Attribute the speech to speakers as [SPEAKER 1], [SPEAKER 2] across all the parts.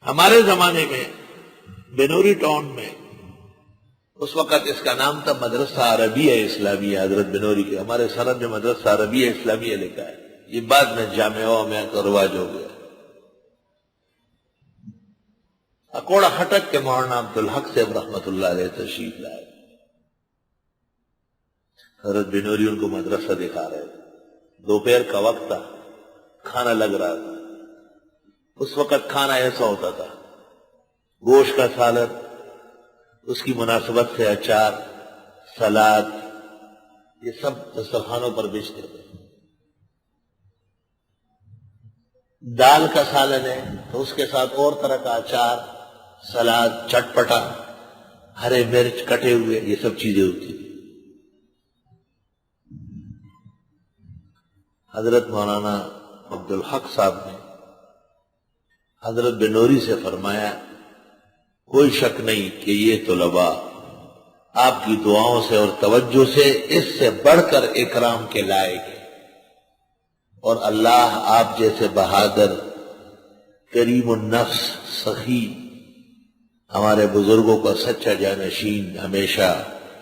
[SPEAKER 1] ہمارے زمانے میں بنوری ٹاؤن میں اس وقت اس کا نام تھا مدرسہ عربیہ اسلامیہ، حضرت بنوری کے ہمارے سند میں مدرسہ عربیہ اسلامیہ لکھا ہے، یہ بعد میں جامعہ میں کا رواج ہو گیا۔ اکوڑا ہٹک کے مولانا عبدالحق صاحب رحمۃ اللہ علیہ تشریف لائے، حضرت بنوری ان کو مدرسہ دکھا رہے تھے، دوپہر کا وقت تھا، کھانا لگ رہا تھا۔ اس وقت کھانا ایسا ہوتا تھا، گوشت کا سالن، اس کی مناسبت سے اچار، سلاد، یہ سب دسترخوانوں پر بیچتے تھے۔ دال کا سالن ہے تو اس کے ساتھ اور طرح کا اچار، سلاد، چٹپٹا، ہرے مرچ کٹے ہوئے، یہ سب چیزیں ہوتی تھی۔ حضرت مولانا عبدالحق صاحب نے حضرت بنوری سے فرمایا، کوئی شک نہیں کہ یہ طلباء آپ کی دعاؤں سے اور توجہ سے اس سے بڑھ کر اکرام کے لائق ہیں، اور اللہ آپ جیسے بہادر، کریم النفس، سخی ہمارے بزرگوں کا سچا جانشین ہمیشہ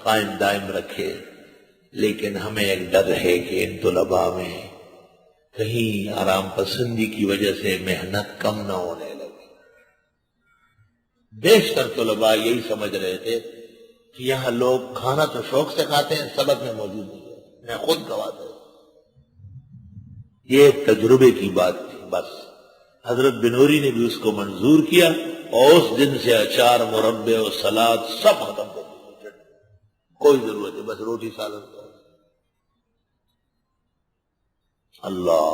[SPEAKER 1] قائم دائم رکھے۔ لیکن ہمیں ایک ڈر ہے کہ ان طلباء میں کہیں آرام پسندی کی وجہ سے محنت کم نہ ہونے لگے۔ بیشتر طلباء یہی سمجھ رہے تھے کہ یہاں لوگ کھانا تو شوق سے کھاتے ہیں، سبق میں موجود نہیں ہے، میں خود گواہ ہوں۔ یہ ایک تجربے کی بات تھی بس۔ حضرت بنوری نے بھی اس کو منظور کیا، اور اس دن سے اچار، مربے اور سلاد سب ختم کر دیا، کوئی ضرورت ہے، بس روٹی سالن۔ اللہ